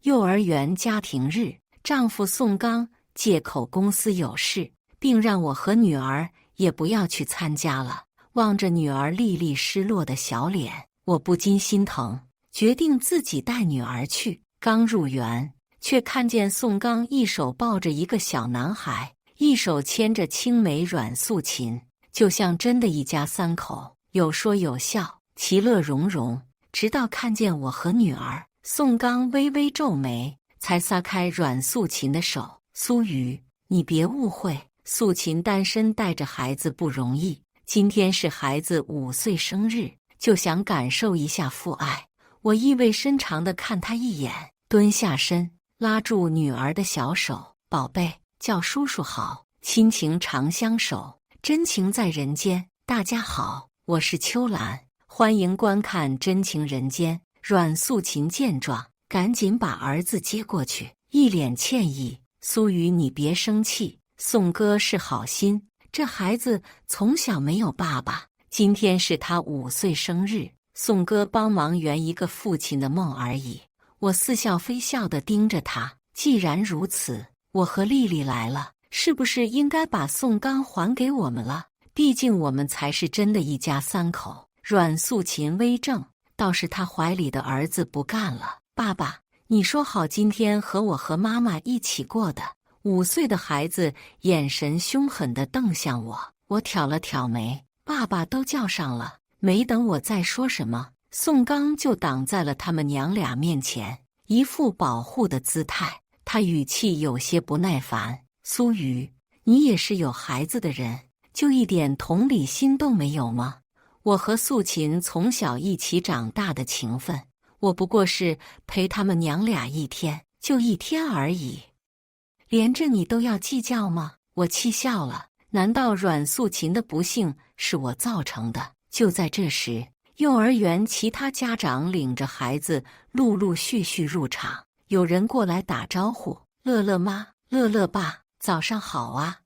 幼儿园家庭日，丈夫宋刚借口公司有事，并让我和女儿也不要去参加了。望着女儿丽丽失落的小脸，我不禁心疼，决定自己带女儿去。刚入园，却看见宋刚一手抱着一个小男孩，一手牵着青梅阮素琴，就像真的一家三口，有说有笑，其乐融融。直到看见我和女儿，宋刚微微皱眉，才撒开阮素琴的手。苏雨，你别误会，素琴单身带着孩子不容易，今天是孩子5岁生日，就想感受一下父爱。我意味深长地看他一眼，蹲下身，拉住女儿的小手，宝贝，叫叔叔好，亲情长相守，真情在人间。大家好，我是秋兰，欢迎观看《真情人间》。阮素琴见状，赶紧把儿子接过去，一脸歉意。苏雨，你别生气，宋哥是好心，这孩子从小没有爸爸，今天是他5岁生日，宋哥帮忙圆一个父亲的梦而已。我似笑非笑地盯着他，既然如此，我和丽丽来了，是不是应该把宋刚还给我们了？毕竟我们才是真的一家三口。阮素琴微怔，倒是他怀里的儿子不干了。爸爸，你说好今天和我和妈妈一起过的。5岁的孩子眼神凶狠地瞪向我，我挑了挑眉，爸爸都叫上了。没等我再说什么，宋刚就挡在了他们娘俩面前，一副保护的姿态。他语气有些不耐烦，苏雨，你也是有孩子的人，就一点同理心都没有吗？我和素琴从小一起长大的情分，我不过是陪他们娘俩一天，就一天而已，连着你都要计较吗？我气笑了，难道阮素琴的不幸是我造成的？就在这时，幼儿园其他家长领着孩子陆陆续续入场，有人过来打招呼，乐乐妈、乐乐爸，早上好啊。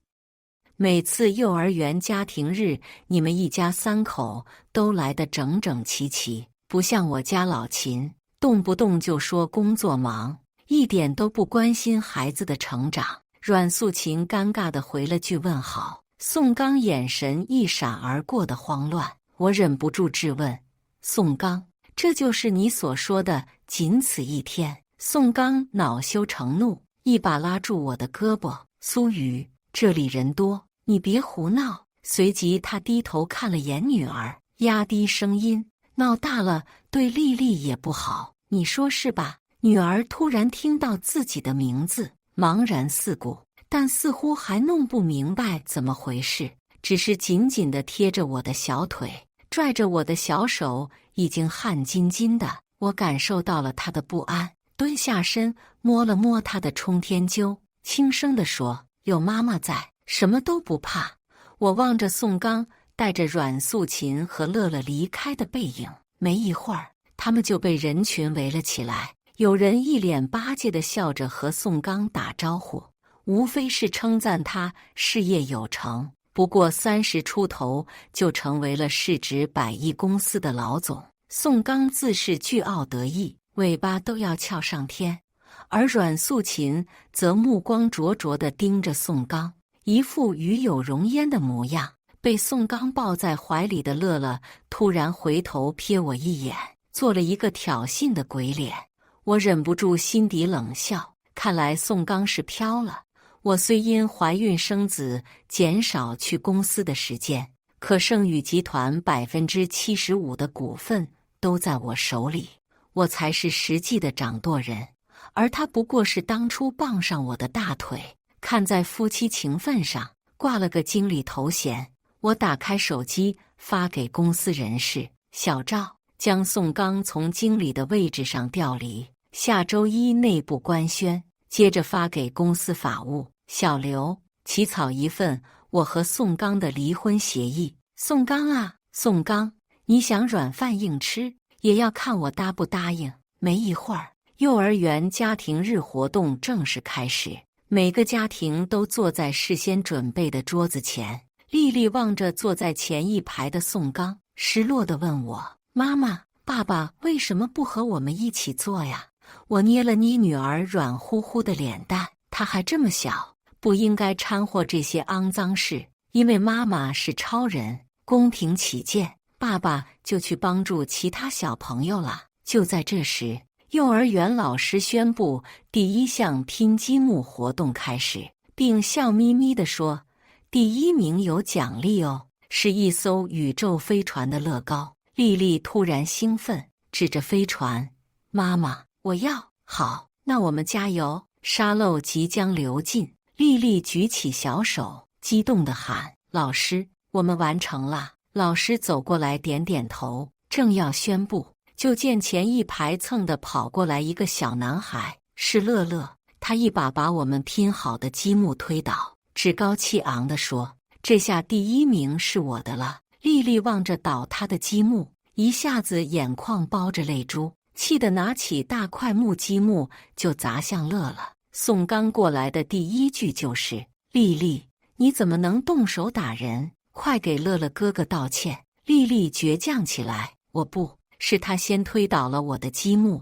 每次幼儿园家庭日，你们一家三口都来得整整齐齐，不像我家老秦，动不动就说工作忙，一点都不关心孩子的成长。阮素琴尴尬地回了句问好，宋刚眼神一闪而过的慌乱。我忍不住质问，宋刚，这就是你所说的仅此一天？宋刚恼羞成怒，一把拉住我的胳膊，苏雨，这里人多，你别胡闹。随即他低头看了眼女儿，压低声音，闹大了对丽丽也不好，你说是吧？女儿突然听到自己的名字，茫然四顾，但似乎还弄不明白怎么回事，只是紧紧地贴着我的小腿，拽着我的小手，已经汗津津的。我感受到了她的不安，蹲下身摸了摸她的冲天灸，轻声地说，有妈妈在，什么都不怕。我望着宋刚带着阮素琴和乐乐离开的背影，没一会儿，他们就被人群围了起来，有人一脸巴结地笑着和宋刚打招呼，无非是称赞他事业有成，不过30出头就成为了市值100亿公司的老总。宋刚自是倨傲得意，尾巴都要翘上天，而阮素琴则目光灼灼地盯着宋刚，一副与有荣焉的模样。被宋刚抱在怀里的乐乐突然回头瞥我一眼，做了一个挑衅的鬼脸。我忍不住心底冷笑，看来宋刚是飘了。我虽因怀孕生子减少去公司的时间，可盛宇集团75%的股份都在我手里，我才是实际的掌舵人，而他不过是当初傍上我的大腿，看在夫妻情分上挂了个经理头衔。我打开手机发给公司人事，小赵，将宋刚从经理的位置上调离，下周1内部官宣。接着发给公司法务，小刘，起草一份我和宋刚的离婚协议。宋刚啊，宋刚，你想软饭硬吃，也要看我答不答应。没一会儿，幼儿园家庭日活动正式开始，每个家庭都坐在事先准备的桌子前。丽丽望着坐在前一排的宋刚，失落地问我，妈妈，爸爸为什么不和我们一起坐呀？我捏了捏女儿软乎乎的脸蛋，她还这么小，不应该掺和这些肮脏事。因为妈妈是超人，公平起见，爸爸就去帮助其他小朋友了。就在这时，幼儿园老师宣布第一项拼积木活动开始，并笑眯眯地说：“第一名有奖励哦，是一艘宇宙飞船的乐高。”丽丽突然兴奋，指着飞船：“妈妈，我要！”好，那我们加油！沙漏即将流尽，丽丽举起小手，激动地喊：“老师，我们完成了！”老师走过来点点头，正要宣布，就见前一排蹭地跑过来一个小男孩，是乐乐。他一把把我们拼好的积木推倒，趾高气昂地说：“这下第一名是我的了。”丽丽望着倒塌的积木，一下子眼眶包着泪珠，气得拿起大块木积木就砸向乐乐。宋刚过来的第一句就是：“丽丽，你怎么能动手打人？快给乐乐哥哥道歉！”丽丽倔强起来：“我不是他先推倒了我的积木，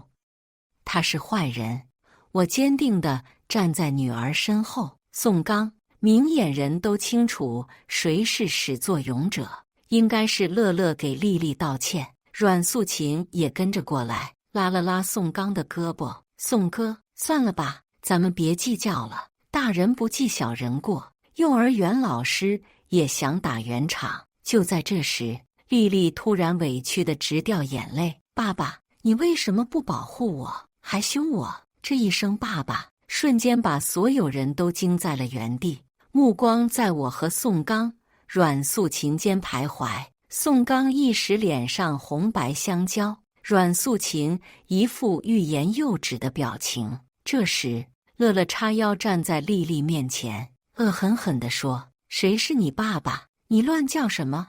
他是坏人。”我坚定地站在女儿身后。宋刚，明眼人都清楚谁是始作俑者，应该是乐乐给丽丽道歉。阮素琴也跟着过来，拉了拉宋刚的胳膊：“宋哥，算了吧，咱们别计较了，大人不计小人过。”幼儿园老师也想打圆场。就在这时，丽丽突然委屈地直掉眼泪：“爸爸，你为什么不保护我，还凶我？”这一声爸爸，瞬间把所有人都惊在了原地，目光在我和宋刚、阮素琴间徘徊。宋刚一时脸上红白相交，阮素琴一副欲言又止的表情。这时，乐乐叉腰站在丽丽面前，恶狠狠地说：“谁是你爸爸？你乱叫什么？”“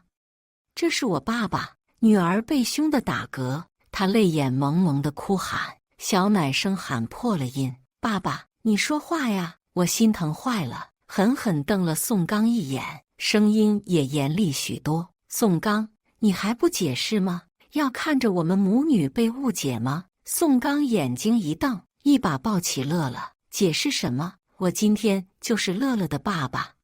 这是我爸爸。”女儿被凶得打嗝，她泪眼蒙蒙的哭喊，小奶声喊破了音：“爸爸，你说话呀！”我心疼坏了，狠狠瞪了宋刚一眼，声音也严厉许多：“宋刚，你还不解释吗？要看着我们母女被误解吗？”宋刚眼睛一瞪，一把抱起乐乐：“解释什么？我今天就是乐乐的爸爸。”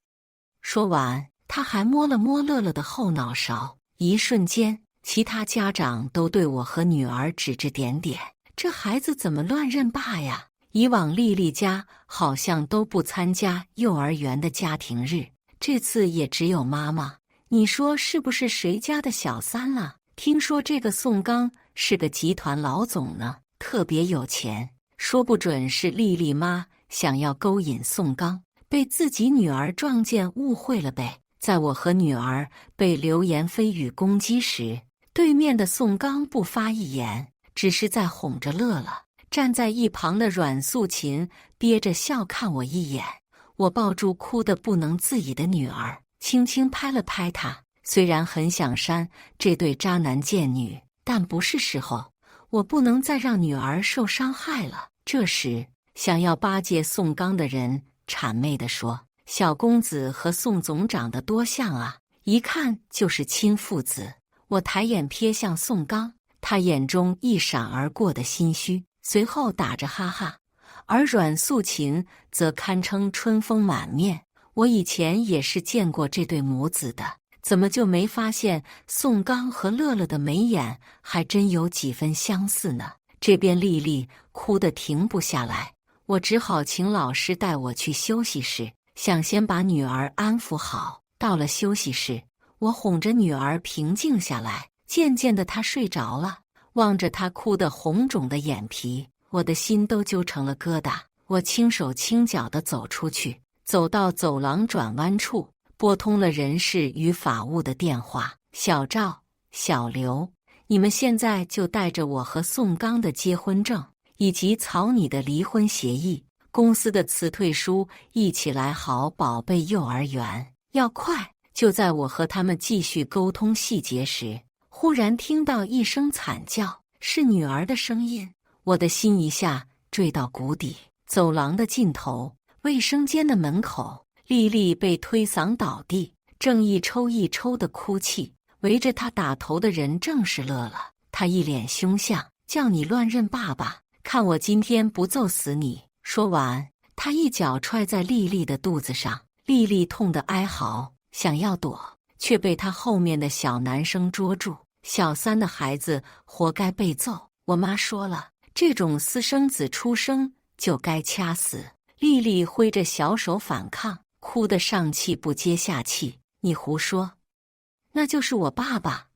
说完，他还摸了摸乐乐的后脑勺。一瞬间，其他家长都对我和女儿指指点点：“这孩子怎么乱认爸呀？”以往丽丽家好像都不参加幼儿园的家庭日，这次也只有妈妈。你说是不是谁家的小三了？听说这个宋刚是个集团老总呢，特别有钱，说不准是丽丽妈想要勾引宋刚，被自己女儿撞见误会了呗。在我和女儿被流言蜚语攻击时，对面的宋刚不发一言，只是在哄着乐乐。站在一旁的阮素琴憋着笑看我一眼，我抱住哭得不能自已的女儿，轻轻拍了拍她。虽然很想扇这对渣男贱女，但不是时候，我不能再让女儿受伤害了。这时，想要巴结宋刚的人谄媚地说：“小公子和宋总长得多像啊，一看就是亲父子。”我抬眼瞥向宋刚，他眼中一闪而过的心虚，随后打着哈哈，而阮素琴则堪称春风满面。我以前也是见过这对母子的，怎么就没发现宋刚和乐乐的眉眼还真有几分相似呢？这边丽丽哭得停不下来，我只好请老师带我去休息室，想先把女儿安抚好。到了休息室，我哄着女儿平静下来，渐渐的她睡着了。望着她哭得红肿的眼皮，我的心都揪成了疙瘩。我轻手轻脚地走出去，走到走廊转弯处，拨通了人事与法务的电话：“小赵、小刘，你们现在就带着我和宋刚的结婚证以及草拟的离婚协议、公司的辞退书一起来好宝贝幼儿园，要快！”就在我和他们继续沟通细节时，忽然听到一声惨叫，是女儿的声音，我的心一下坠到谷底。走廊的尽头，卫生间的门口，丽丽被推搡倒地，正一抽一抽的哭泣。围着她打头的人正是乐乐，他一脸凶相：“叫你乱认爸爸，看我今天不揍死你！”说完，他一脚踹在丽丽的肚子上，丽丽痛得哀嚎，想要躲，却被他后面的小男生捉住。小3的孩子活该被揍，我妈说了，这种私生子出生就该掐死。丽丽挥着小手反抗，哭得上气不接下气。你胡说，那就是我爸爸！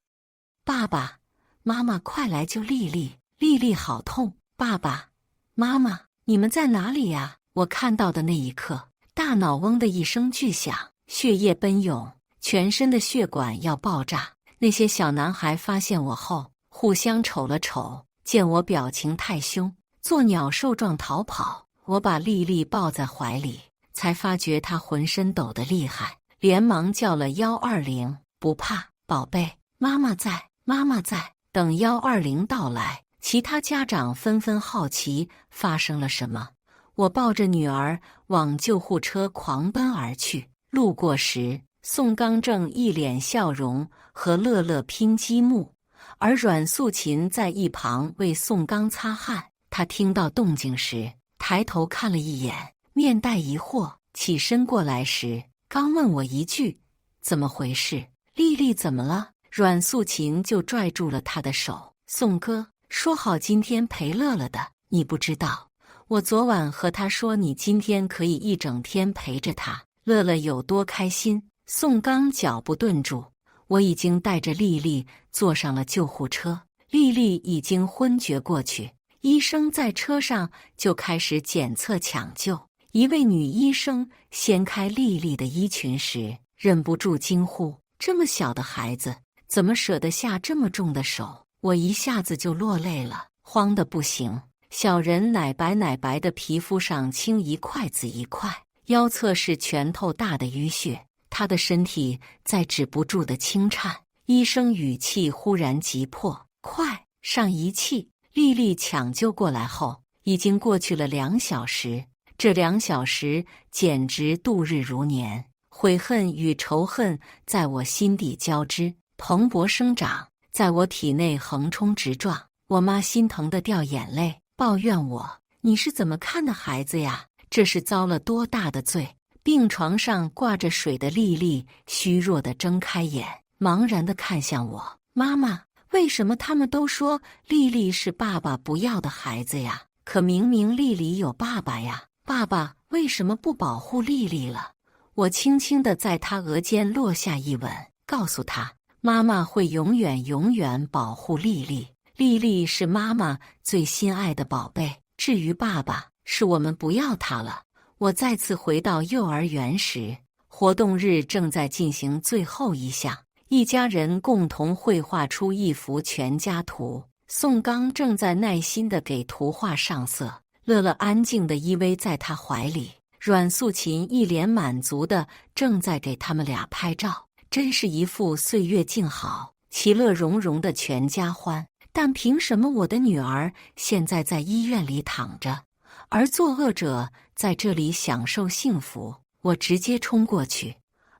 爸爸妈妈，快来救丽丽！丽丽好痛！爸爸妈妈，你们在哪里呀？我看到的那一刻，大脑嗡的一声巨响，血液奔涌，全身的血管要爆炸。那些小男孩发现我后，互相瞅了瞅，见我表情太凶，做鸟兽状逃跑。我把丽丽抱在怀里，才发觉她浑身抖得厉害，连忙叫了120。不怕，宝贝，妈妈在，妈妈在。等120到来，其他家长纷纷好奇发生了什么。我抱着女儿往救护车狂奔而去，路过时，宋刚正一脸笑容和乐乐拼积木，而阮素琴在一旁为宋刚擦汗。他听到动静时，抬头看了一眼，面带疑惑，起身过来时，刚问我一句：“怎么回事？丽丽怎么了？”阮素琴就拽住了他的手：“宋哥，说好今天陪乐乐的，你不知道。我昨晚和他说，你今天可以一整天陪着他，乐乐有多开心。”宋刚脚步顿住，我已经带着丽丽坐上了救护车，丽丽已经昏厥过去。医生在车上就开始检测抢救。一位女医生掀开丽丽的衣裙时，忍不住惊呼：“这么小的孩子，怎么舍得下这么重的手？”我一下子就落泪了，慌得不行。小人奶白奶白的皮肤上青一块紫一块，腰侧是拳头大的淤血，他的身体在止不住的轻颤。医生语气忽然急迫：“快上仪器！”丽丽抢救过来后，已经过去了2小时。这2小时简直度日如年，悔恨与仇恨在我心底交织，蓬勃生长，在我体内横冲直撞。我妈心疼得掉眼泪，抱怨我：“你是怎么看的孩子呀？这是遭了多大的罪？”病床上挂着水的丽丽虚弱地睁开眼，茫然地看向我：“妈妈，为什么他们都说丽丽是爸爸不要的孩子呀？可明明丽丽有爸爸呀！爸爸为什么不保护丽丽了？”我轻轻地在她额间落下一吻，告诉她：“妈妈会永远永远保护丽丽。丽丽是妈妈最心爱的宝贝。至于爸爸，是我们不要他了。”我再次回到幼儿园时，活动日正在进行最后一项，一家人共同绘画出一幅全家图。宋刚正在耐心地给图画上色，乐乐安静地依偎在他怀里，阮素琴一脸满足地正在给他们俩拍照，真是一副岁月静好、其乐融融的全家欢。但凭什么我的女儿现在在医院里躺着，而作恶者在这里享受幸福？我直接冲过去，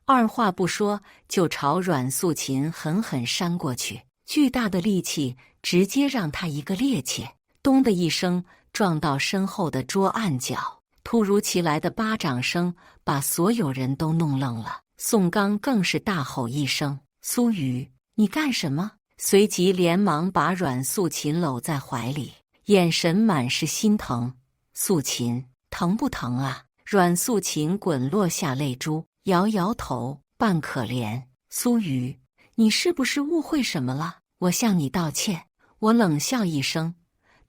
二话不说就朝阮素琴狠狠扇过去，巨大的力气直接让她一个趔趄，咚的一声撞到身后的桌案角。突如其来的巴掌声把所有人都弄愣了。宋刚更是大吼一声：“苏雨，你干什么？”随即连忙把阮素琴搂在怀里，眼神满是心疼。“素琴，疼不疼啊？”阮素琴滚落下泪珠，摇摇头，扮可怜：“苏雨，你是不是误会什么了？我向你道歉。”我冷笑一声：“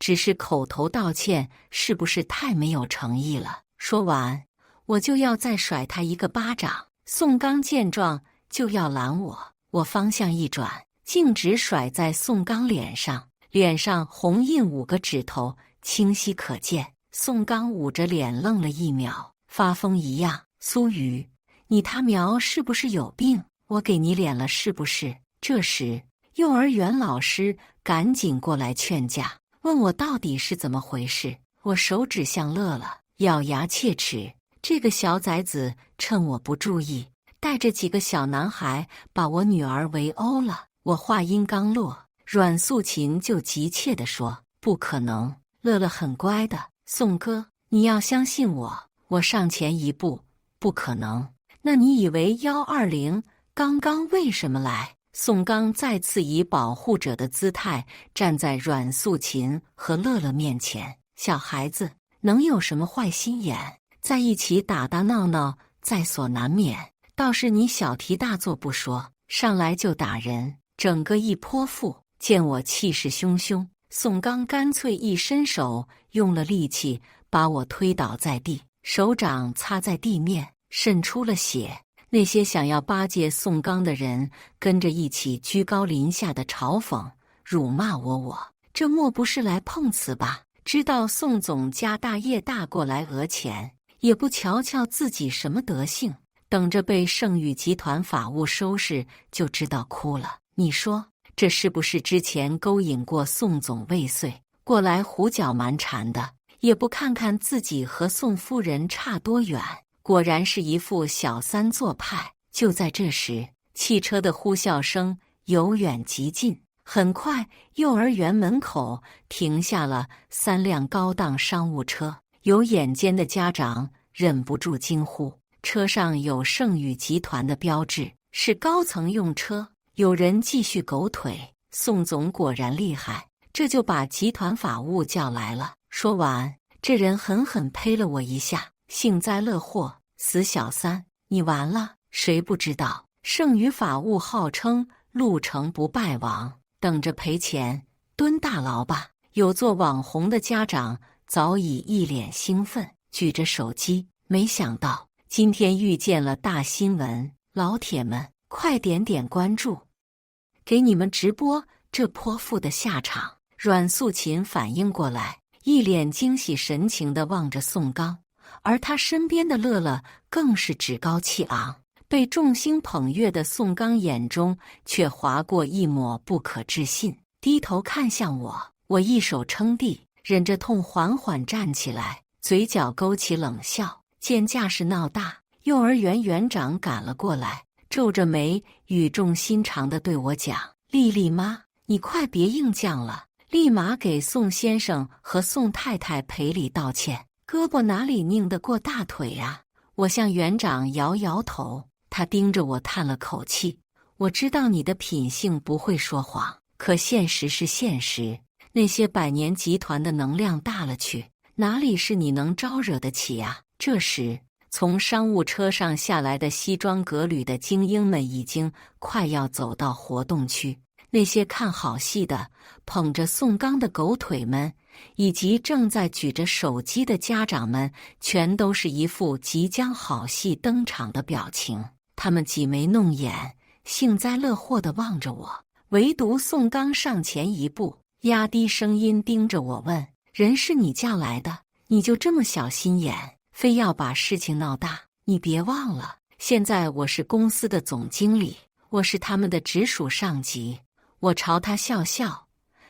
只是口头道歉，是不是太没有诚意了？”说完，我就要再甩他一个巴掌。宋刚见状就要拦我，我方向一转，径直甩在宋刚脸上，脸上红印5个指头清晰可见。宋刚捂着脸愣了1秒，发疯一样：“苏雨，你他苗是不是有病？我给你脸了是不是？”这时，幼儿园老师赶紧过来劝架，问我到底是怎么回事。我手指向乐乐，咬牙切齿：“这个小崽子趁我不注意，带着几个小男孩把我女儿围殴了。”我话音刚落，阮素琴就急切地说：“不可能，乐乐很乖的，宋哥，你要相信我。我上前一步，不可能。那你以为120刚刚为什么来？宋刚再次以保护者的姿态站在阮素琴和乐乐面前。小孩子能有什么坏心眼？在一起打打闹闹在所难免，倒是你小题大做不说，上来就打人，整个一泼妇。见我气势汹汹，宋刚干脆一伸手，用了力气把我推倒在地，手掌擦在地面，渗出了血。那些想要巴结宋刚的人跟着一起居高临下的嘲讽、辱骂我，这莫不是来碰瓷吧？知道宋总家大业大过来讹钱，也不瞧瞧自己什么德行，等着被盛宇集团法务收拾就知道哭了。你说这是不是之前勾引过宋总未遂，过来胡搅蛮缠的？也不看看自己和宋夫人差多远，果然是一副小三做派。就在这时，汽车的呼啸声由远及近，很快幼儿园门口停下了3辆高档商务车。有眼尖的家长忍不住惊呼，车上有盛宇集团的标志，是高层用车。有人继续狗腿，宋总果然厉害，这就把集团法务叫来了。说完，这人狠狠呸了我一下，幸灾乐祸，死小三，你完了。谁不知道盛宇法务号称路程不败王，等着赔钱蹲大牢吧。有做网红的家长早已一脸兴奋，举着手机，没想到今天遇见了大新闻。老铁们快点点关注，给你们直播这泼妇的下场。阮素琴反应过来，一脸惊喜神情地望着宋刚，而他身边的乐乐更是趾高气昂。被众星捧月的宋刚眼中却划过一抹不可置信，低头看向我，我一手撑地，忍着痛缓缓站起来，嘴角勾起冷笑。见架势闹大，幼儿园园长赶了过来，皱着眉，语重心长地对我讲：“丽丽妈，你快别硬犟了，立马给宋先生和宋太太赔礼道歉。胳膊哪里拧得过大腿呀？”我向园长摇摇头，他盯着我叹了口气：“我知道你的品性不会说谎，可现实是现实。那些百年集团的能量大了去，哪里是你能招惹得起呀？”这时，从商务车上下来的西装革履的精英们已经快要走到活动区。那些看好戏的、捧着宋刚的狗腿们，以及正在举着手机的家长们，全都是一副即将好戏登场的表情。他们挤眉弄眼，幸灾乐祸地望着我，唯独宋刚上前一步，压低声音盯着我问：“人是你叫来的，你就这么小心眼，非要把事情闹大？你别忘了，现在我是公司的总经理，我是他们的直属上级。”我朝他笑笑，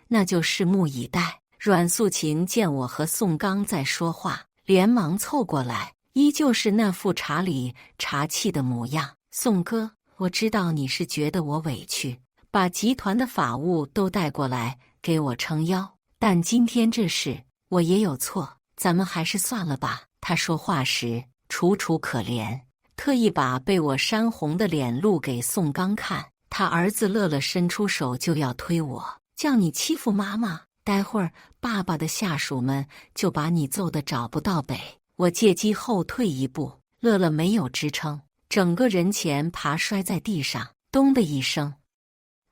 那就拭目以待。阮素琴见我和宋刚在说话，连忙凑过来，依旧是那副茶里茶气的模样。宋哥，我知道你是觉得我委屈，把集团的法务都带过来给我撑腰，但今天这事我也有错，咱们还是算了吧。他说话时楚楚可怜，特意把被我扇红的脸露给宋刚看。他儿子乐乐伸出手就要推我，叫你欺负妈妈，待会儿爸爸的下属们就把你揍得找不到北。我借机后退一步，乐乐没有支撑，整个人前爬摔在地上，咚的一声，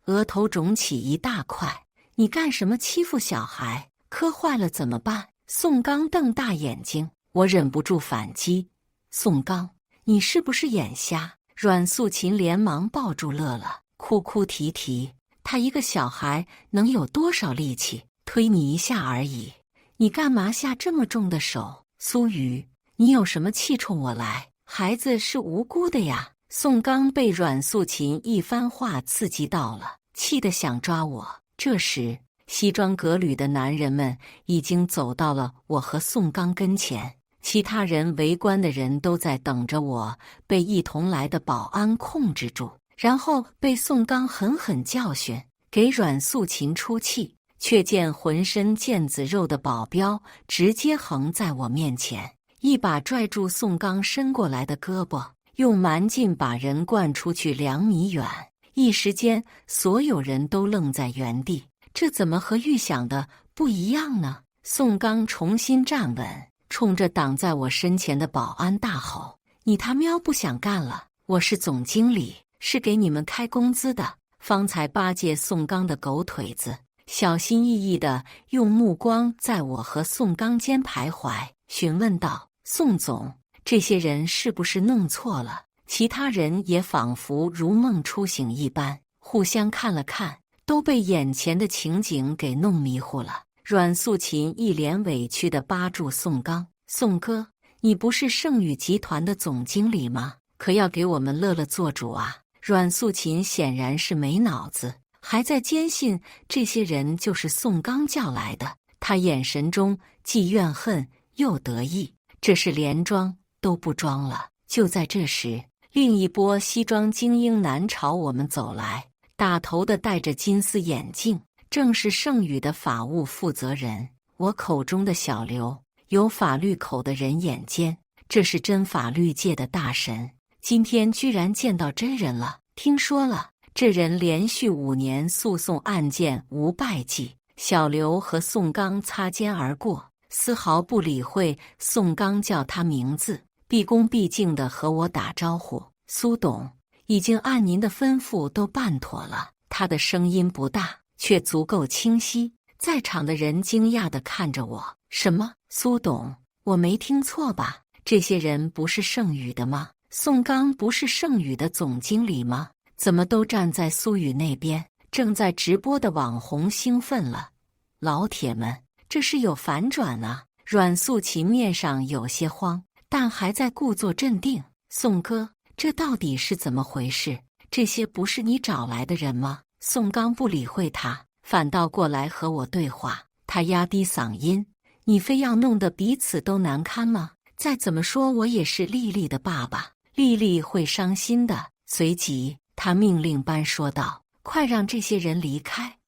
额头肿起一大块。你干什么欺负小孩？磕坏了怎么办？宋刚瞪大眼睛，我忍不住反击：宋刚，你是不是眼瞎？阮素琴连忙抱住乐乐，哭哭啼啼，他一个小孩能有多少力气？推你一下而已，你干嘛下这么重的手？苏雨，你有什么气冲我来？孩子是无辜的呀！宋刚被阮素琴一番话刺激到了，气得想抓我。这时，西装革履的男人们已经走到了我和宋刚跟前，其他人围观的人都在等着我被一同来的保安控制住，然后被宋刚狠狠教训，给阮素琴出气。却见浑身腱子肉的保镖直接横在我面前，一把拽住宋刚伸过来的胳膊，用蛮劲把人灌出去2米远。一时间，所有人都愣在原地，这怎么和预想的不一样呢？宋刚重新站稳，冲着挡在我身前的保安大吼：“你他喵不想干了？我是总经理，是给你们开工资的。”方才巴结宋刚的狗腿子，小心翼翼地用目光在我和宋刚间徘徊，询问道：“宋总，这些人是不是弄错了？”其他人也仿佛如梦初醒一般，互相看了看，都被眼前的情景给弄迷糊了。阮素琴一脸委屈地扒住宋刚：“宋哥，你不是盛宇集团的总经理吗？可要给我们乐乐做主啊！”阮素琴显然是没脑子，还在坚信这些人就是宋刚叫来的。他眼神中既怨恨又得意，这是连装都不装了。就在这时，另一波西装精英男朝我们走来，打头的戴着金丝眼镜，正是盛宇的法务负责人，我口中的小刘。有法律口的人眼尖，这是真法律界的大神，今天居然见到真人了。听说了，这人连续5年诉讼案件无败绩。小刘和宋刚擦肩而过，丝毫不理会宋刚叫他名字，毕恭毕敬地和我打招呼：“苏董，已经按您的吩咐都办妥了。”他的声音不大，却足够清晰。在场的人惊讶地看着我：“什么？苏董？我没听错吧？这些人不是盛宇的吗？宋刚不是盛宇的总经理吗？怎么都站在苏宇那边？”正在直播的网红兴奋了：“老铁们，这是有反转啊！”阮素琴面上有些慌，但还在故作镇定：“宋哥，这到底是怎么回事？这些不是你找来的人吗？”宋刚不理会他，反倒过来和我对话。他压低嗓音：“你非要弄得彼此都难堪吗？再怎么说我也是丽丽的爸爸，丽丽会伤心的。”随即他命令般说道：“快让这些人离开，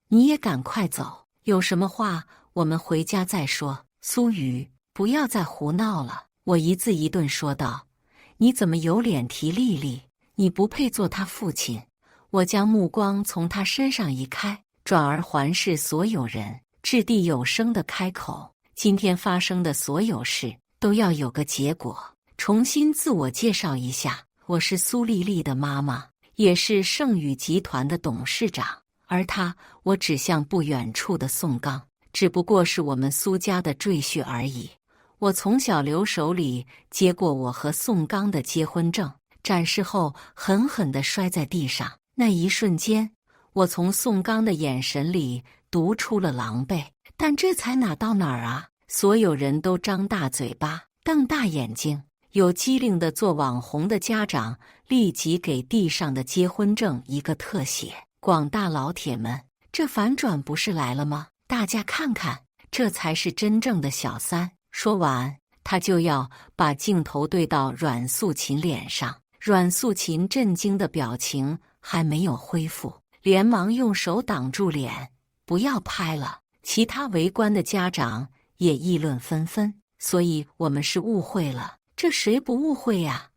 你也赶快走，有什么话我们回家再说。”苏雨，不要再胡闹了！我一字一顿说道：“你怎么有脸提丽丽？你不配做她父亲！”我将目光从他身上移开，转而环视所有人，掷地有声地开口：“今天发生的所有事都要有个结果。重新自我介绍一下，我是苏丽丽的妈妈，也是盛宇集团的董事长。而他，我指向不远处的宋刚，只不过是我们苏家的赘婿而已。”我从小刘手里接过我和宋刚的结婚证，展示后狠狠地摔在地上。那一瞬间，我从宋刚的眼神里读出了狼狈。但这才哪到哪儿啊！所有人都张大嘴巴，瞪大眼睛。有机灵的做网红的家长立即给地上的结婚证一个特写。广大老铁们，这反转不是来了吗？大家看看，这才是真正的小三。说完，他就要把镜头对到阮素琴脸上。阮素琴震惊的表情还没有恢复，连忙用手挡住脸，不要拍了。其他围观的家长也议论纷纷，所以我们是误会了。这谁不误会呀？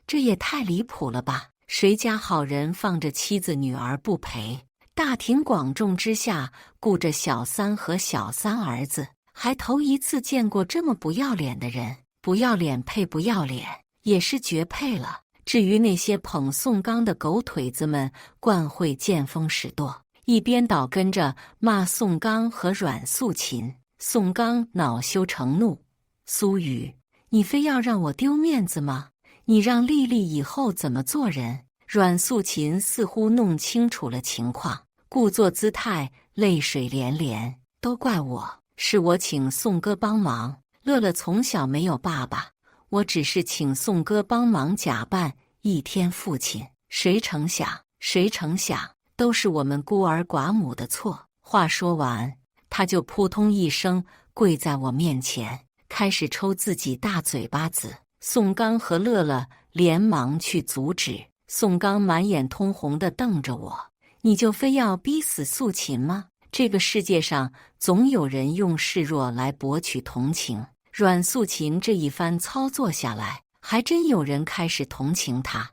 这也太离谱了吧！谁家好人放着妻子女儿不陪，大庭广众之下顾着小三和小三儿子，还头一次见过这么不要脸的人。不要脸配不要脸，也是绝配了。至于那些捧宋刚的狗腿子们，惯会见风使舵，一边倒跟着骂宋刚和阮素琴。宋刚恼羞成怒：“苏雨，你非要让我丢面子吗？你让丽丽以后怎么做人？”阮素琴似乎弄清楚了情况，故作姿态，泪水连连：“都怪我，是我请宋哥帮忙。乐乐从小没有爸爸，我只是请宋哥帮忙假扮一天父亲，谁成想，都是我们孤儿寡母的错。”话说完，他就扑通一声跪在我面前，开始抽自己大嘴巴子。宋刚和乐乐连忙去阻止。宋刚满眼通红地瞪着我：“你就非要逼死素琴吗？这个世界上总有人用示弱来博取同情。阮素琴这一番操作下来，还真有人开始同情她。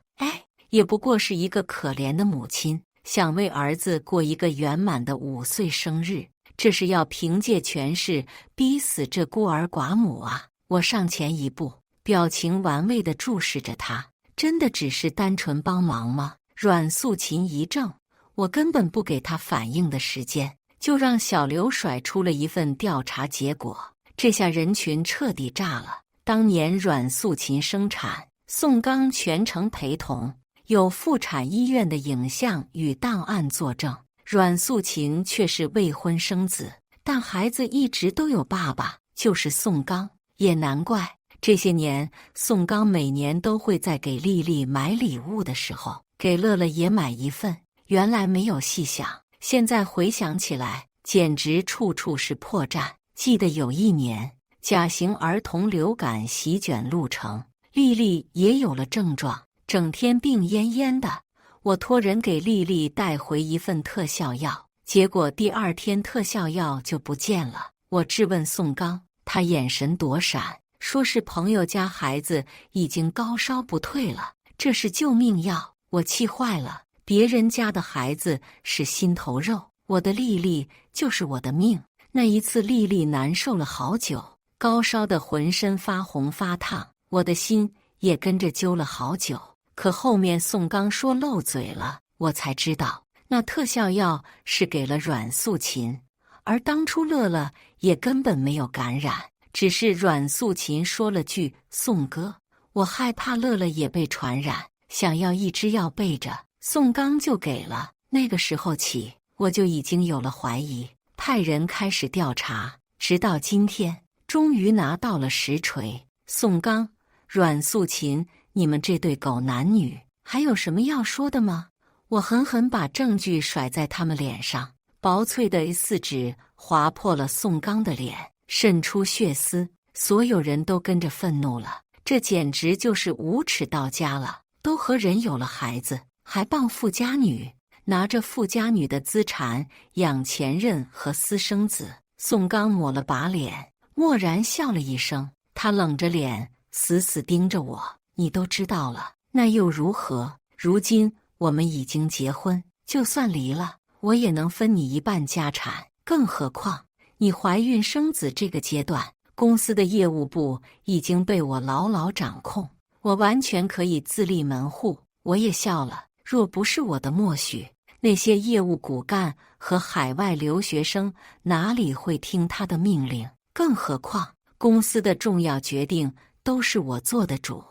也不过是一个可怜的母亲，想为儿子过一个圆满的5岁生日，这是要凭借权势逼死这孤儿寡母啊！我上前一步，表情玩味地注视着他，真的只是单纯帮忙吗？阮素琴一怔，我根本不给他反应的时间，就让小刘甩出了一份调查结果。这下人群彻底炸了。当年阮素琴生产，宋刚全程陪同，有妇产医院的影像与档案作证。阮素琴却是未婚生子，但孩子一直都有爸爸，就是宋刚。也难怪这些年宋刚每年都会在给丽丽买礼物的时候，给乐乐也买一份。原来没有细想，现在回想起来，简直处处是破绽。记得有一年，甲型儿童流感席卷路程，丽丽也有了症状，整天病恹恹的。我托人给丽丽带回一份特效药，结果第2天特效药就不见了。我质问宋刚，他眼神躲闪，说是朋友家孩子已经高烧不退了，这是救命药。我气坏了，别人家的孩子是心头肉，我的丽丽就是我的命。那一次丽丽难受了好久，高烧的浑身发红发烫，我的心也跟着揪了好久。可后面宋刚说漏嘴了，我才知道那特效药是给了阮素琴，而当初乐乐也根本没有感染，只是阮素琴说了句宋哥，我害怕乐乐也被传染，想要一支药备着，宋刚就给了。那个时候起，我就已经有了怀疑，派人开始调查，直到今天终于拿到了实锤。宋刚、阮素琴，你们这对狗男女还有什么要说的吗？我狠狠把证据甩在他们脸上，薄脆的 A4 纸划破了宋刚的脸，渗出血丝，所有人都跟着愤怒了。这简直就是无耻到家了，都和人有了孩子，还傍富家女，拿着富家女的资产养前任和私生子。宋刚抹了把脸，默然笑了一声，他冷着脸死死盯着我，你都知道了，那又如何？如今我们已经结婚，就算离了，我也能分你一半家产。更何况你怀孕生子这个阶段，公司的业务部已经被我牢牢掌控，我完全可以自立门户。我也笑了，若不是我的默许，那些业务骨干和海外留学生哪里会听他的命令？更何况公司的重要决定都是我做的主，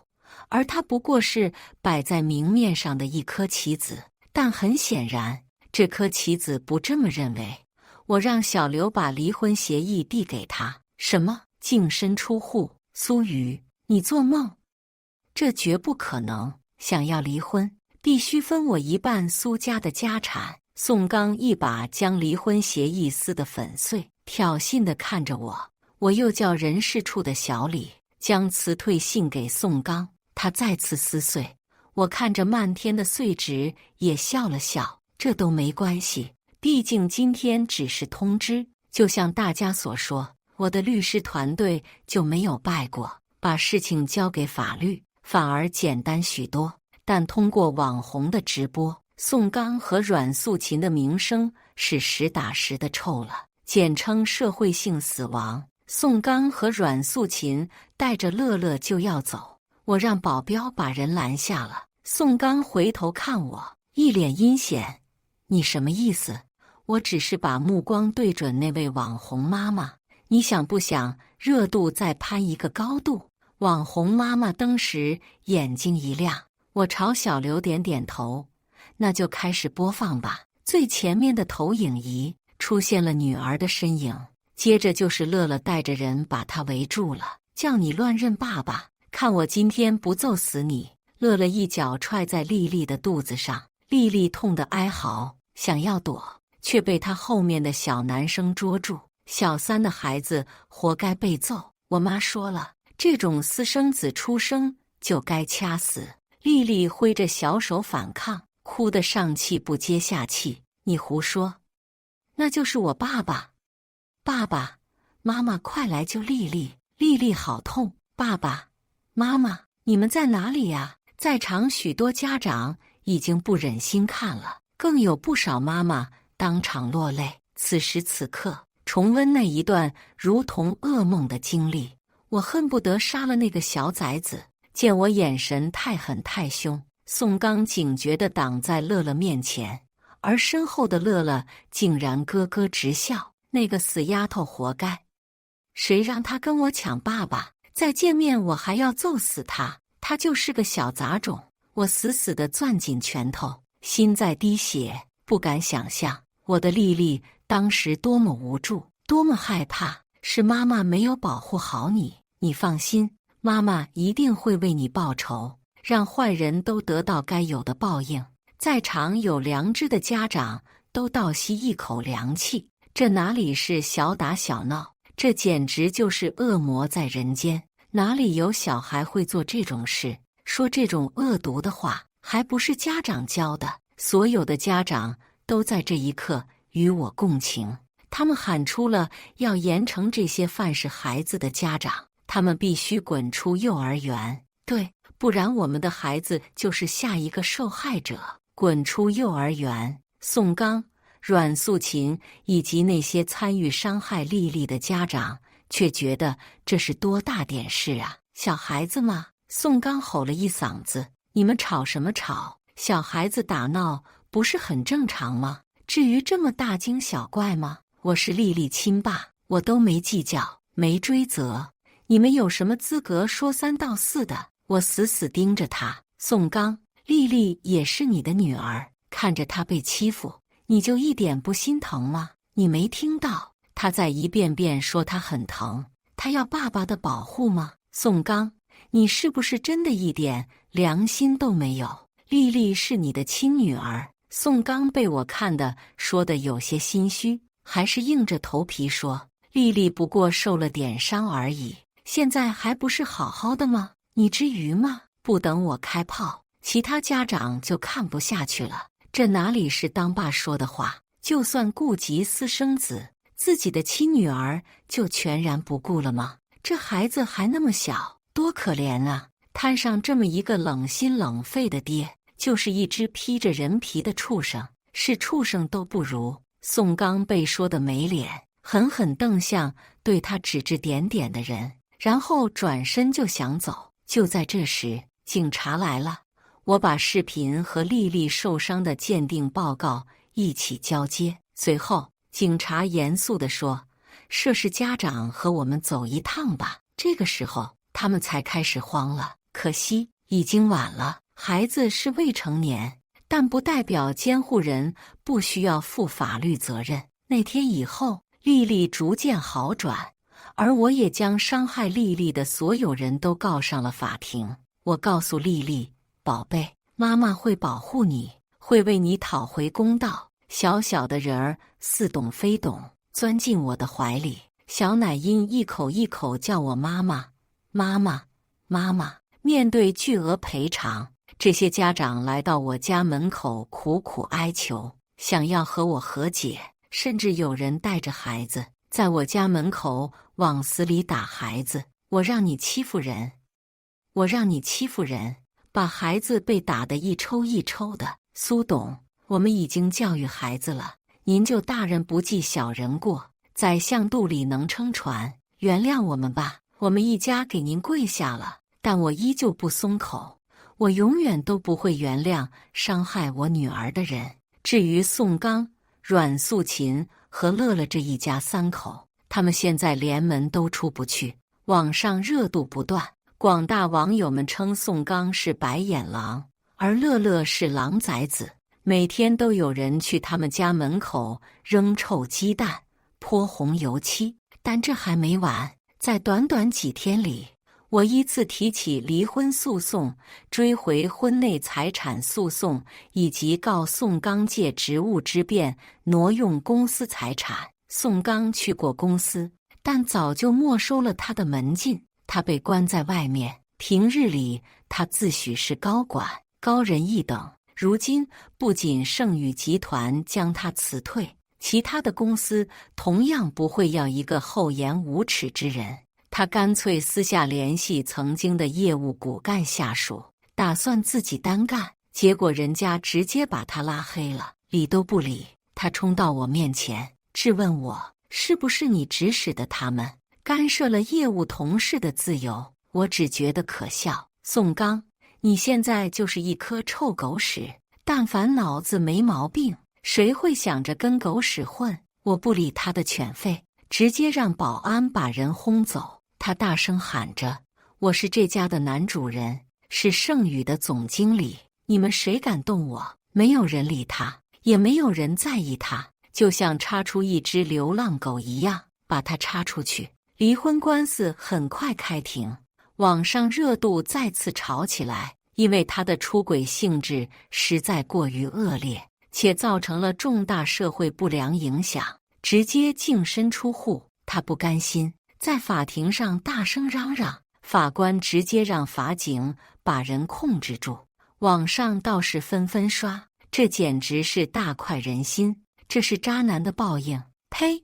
而他不过是摆在明面上的一颗棋子。但很显然，这颗棋子不这么认为。我让小刘把离婚协议递给他。什么？净身出户？苏雨，你做梦！这绝不可能。想要离婚，必须分我一半苏家的家产。宋刚一把将离婚协议撕得粉碎，挑衅地看着我。我又叫人事处的小李将辞退信给宋刚，他再次撕碎。我看着漫天的碎纸，也笑了笑。这都没关系，毕竟今天只是通知。就像大家所说，我的律师团队就没有败过，把事情交给法律反而简单许多。但通过网红的直播，宋刚和阮素琴的名声是实打实的臭了，简称社会性死亡。宋刚和阮素琴带着乐乐就要走，我让保镖把人拦下了。宋刚回头看我，一脸阴险，你什么意思？我只是把目光对准那位网红妈妈，你想不想热度再攀一个高度？网红妈妈当时眼睛一亮，我朝小刘点点头，那就开始播放吧。最前面的投影仪出现了女儿的身影，接着就是乐乐带着人把她围住了，叫你乱认爸爸，看我今天不揍死你！乐乐一脚踹在丽丽的肚子上，丽丽痛得哀嚎，想要躲，却被他后面的小男生捉住。小3的孩子活该被揍，我妈说了，这种私生子出生就该掐死。丽丽挥着小手反抗，哭得上气不接下气。你胡说！那就是我爸爸。爸爸妈妈，快来救丽丽！丽丽好痛！爸爸妈妈，你们在哪里呀？在场许多家长已经不忍心看了，更有不少妈妈当场落泪。此时此刻，重温那一段如同噩梦的经历，我恨不得杀了那个小崽子。见我眼神太狠太凶，宋刚警觉地挡在乐乐面前，而身后的乐乐竟然咯咯直笑。那个死丫头活该！谁让她跟我抢爸爸？再见面我还要揍死她！她就是个小杂种！我死死地攥紧拳头，心在滴血，不敢想象我的丽丽当时多么无助，多么害怕。是妈妈没有保护好你，你放心，妈妈一定会为你报仇，让坏人都得到该有的报应。在场有良知的家长都倒吸一口凉气，这哪里是小打小闹，这简直就是恶魔在人间。哪里有小孩会做这种事，说这种恶毒的话？还不是家长教的。所有的家长都在这一刻与我共情，他们喊出了要严惩这些犯事孩子的家长，他们必须滚出幼儿园。对，不然我们的孩子就是下一个受害者。滚出幼儿园！宋刚、阮素琴以及那些参与伤害丽丽的家长却觉得这是多大点事啊！小孩子嘛！宋刚吼了一嗓子：“你们吵什么吵？小孩子打闹不是很正常吗？至于这么大惊小怪吗？我是丽丽亲爸，我都没计较，没追责，你们有什么资格说三道四的？”我死死盯着他。宋刚，丽丽也是你的女儿，看着她被欺负，你就一点不心疼吗？你没听到她在一遍遍说她很疼，她要爸爸的保护吗？宋刚，你是不是真的一点良心都没有？丽丽是你的亲女儿。宋刚被我看得说得有些心虚，还是硬着头皮说：“丽丽不过受了点伤而已，现在还不是好好的吗？你至于吗？”不等我开炮，其他家长就看不下去了。这哪里是当爸说的话？就算顾及私生子，自己的亲女儿就全然不顾了吗？这孩子还那么小，多可怜啊！摊上这么一个冷心冷肺的爹，就是一只披着人皮的畜生，是畜生都不如。宋刚被说的没脸，狠狠瞪向对他指指点点的人，然后转身就想走。就在这时，警察来了。我把视频和丽丽受伤的鉴定报告一起交接。随后，警察严肃地说：“涉事家长和我们走一趟吧。”这个时候，他们才开始慌了。可惜已经晚了。孩子是未成年，但不代表监护人不需要负法律责任。那天以后，丽丽逐渐好转，而我也将伤害丽丽的所有人都告上了法庭。我告诉丽丽：“宝贝，妈妈会保护你，会为你讨回公道。”小小的人儿似懂非懂，钻进我的怀里。小奶音一口一口叫我妈妈，妈妈，妈妈。面对巨额赔偿，这些家长来到我家门口苦苦哀求，想要和我和解，甚至有人带着孩子在我家门口往死里打孩子。我让你欺负人，我让你欺负人，把孩子被打得一抽一抽的。苏董，我们已经教育孩子了，您就大人不计小人过，宰相肚里能撑船，原谅我们吧，我们一家给您跪下了。但我依旧不松口，我永远都不会原谅伤害我女儿的人。至于宋刚、阮素琴和乐乐这一家三口，他们现在连门都出不去，网上热度不断，广大网友们称宋刚是白眼狼，而乐乐是狼崽子。每天都有人去他们家门口扔臭鸡蛋、泼红油漆。但这还没完，在短短几天里，我依次提起离婚诉讼、追回婚内财产诉讼，以及告宋刚借职务之便挪用公司财产。宋刚去过公司，但早就没收了他的门禁，他被关在外面。平日里，他自诩是高管，高人一等。如今，不仅盛宇集团将他辞退，其他的公司同样不会要一个厚颜无耻之人。他干脆私下联系曾经的业务骨干下属，打算自己单干，结果人家直接把他拉黑了，理都不理。他冲到我面前质问我，是不是你指使的他们干涉了业务同事的自由？我只觉得可笑。宋刚，你现在就是一颗臭狗屎，但凡脑子没毛病，谁会想着跟狗屎混？我不理他的犬吠，直接让保安把人轰走。他大声喊着，我是这家的男主人，是盛宇的总经理，你们谁敢动我？没有人理他，也没有人在意他，就像插出一只流浪狗一样，把他插出去。离婚官司很快开庭，网上热度再次炒起来，因为他的出轨性质实在过于恶劣，且造成了重大社会不良影响，直接净身出户。他不甘心，在法庭上大声嚷嚷，法官直接让法警把人控制住。网上倒是纷纷刷，这简直是大快人心，这是渣男的报应，呸，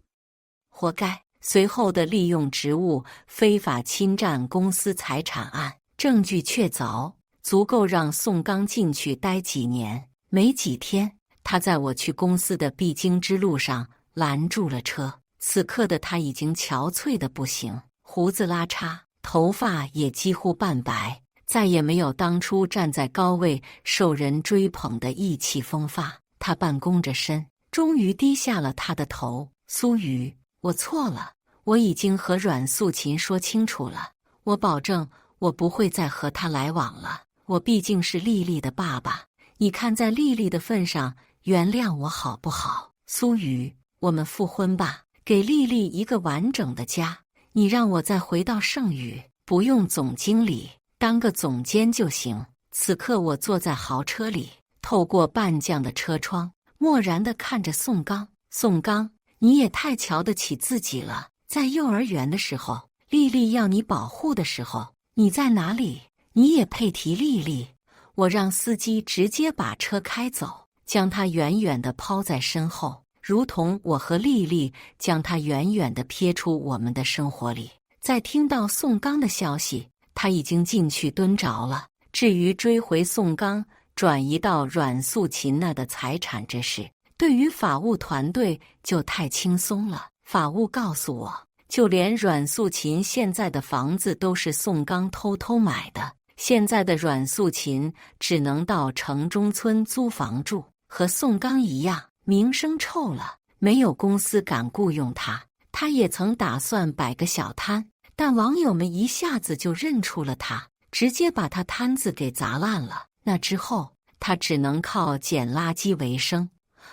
活该。随后的利用职务非法侵占公司财产案，证据确凿，足够让宋刚进去待几年。没几天，他在我去公司的必经之路上拦住了车。此刻的他已经憔悴的不行，胡子拉碴，头发也几乎半白，再也没有当初站在高位受人追捧的意气风发。他半弓着身，终于低下了他的头。苏雨，我错了，我已经和阮素琴说清楚了，我保证我不会再和他来往了。我毕竟是丽丽的爸爸，你看在丽丽的份上，原谅我好不好？苏雨，我们复婚吧，给丽丽一个完整的家。你让我再回到盛宇，不用总经理，当个总监就行。此刻我坐在豪车里，透过半降的车窗，漠然地看着宋刚。宋刚，你也太瞧得起自己了。在幼儿园的时候，丽丽要你保护的时候，你在哪里？你也配提丽丽？我让司机直接把车开走，将她远远地抛在身后，如同我和丽丽将她远远地撇出我们的生活里。在听到宋刚的消息，他已经进去蹲着了。至于追回宋刚转移到阮素琴那的财产这事，对于法务团队就太轻松了。法务告诉我，就连阮素琴现在的房子都是宋刚偷偷买的。现在的阮素琴只能到城中村租房住，和宋刚一样，名声臭了，没有公司敢雇佣他。他也曾打算摆个小摊，但网友们一下子就认出了他，直接把他摊子给砸烂了。那之后，他只能靠捡垃圾为生。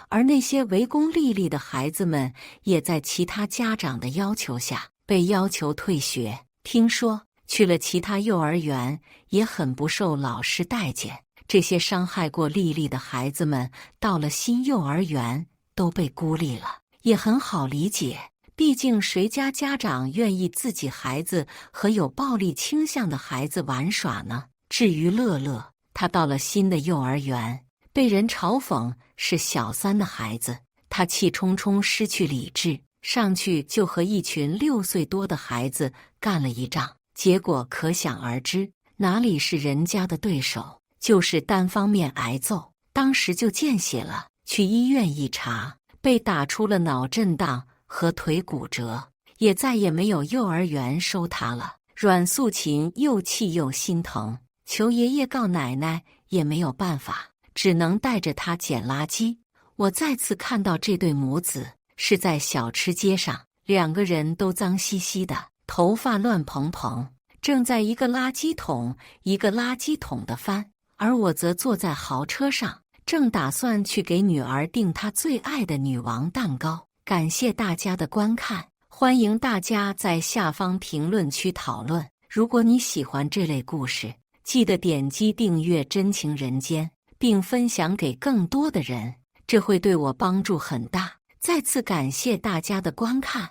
而那些围攻丽丽的孩子们，也在其他家长的要求下被要求退学。听说去了其他幼儿园，也很不受老师待见。这些伤害过丽丽的孩子们，到了新幼儿园都被孤立了，也很好理解。毕竟谁家家长愿意自己孩子和有暴力倾向的孩子玩耍呢？至于乐乐，他到了新的幼儿园，被人嘲讽是小三的孩子，他气冲冲失去理智，上去就和一群6岁多的孩子干了一仗，结果可想而知，哪里是人家的对手，就是单方面挨揍，当时就见血了。去医院一查，被打出了脑震荡和腿骨折，也再也没有幼儿园收他了。阮素琴又气又心疼，求爷爷告奶奶也没有办法，只能带着他捡垃圾。我再次看到这对母子是在小吃街上，两个人都脏兮兮的，头发乱蓬蓬，正在一个垃圾桶一个垃圾桶的翻，而我则坐在豪车上，正打算去给女儿订她最爱的女王蛋糕。感谢大家的观看，欢迎大家在下方评论区讨论。如果你喜欢这类故事，记得点击订阅《真情人间》，并分享给更多的人，这会对我帮助很大。再次感谢大家的观看。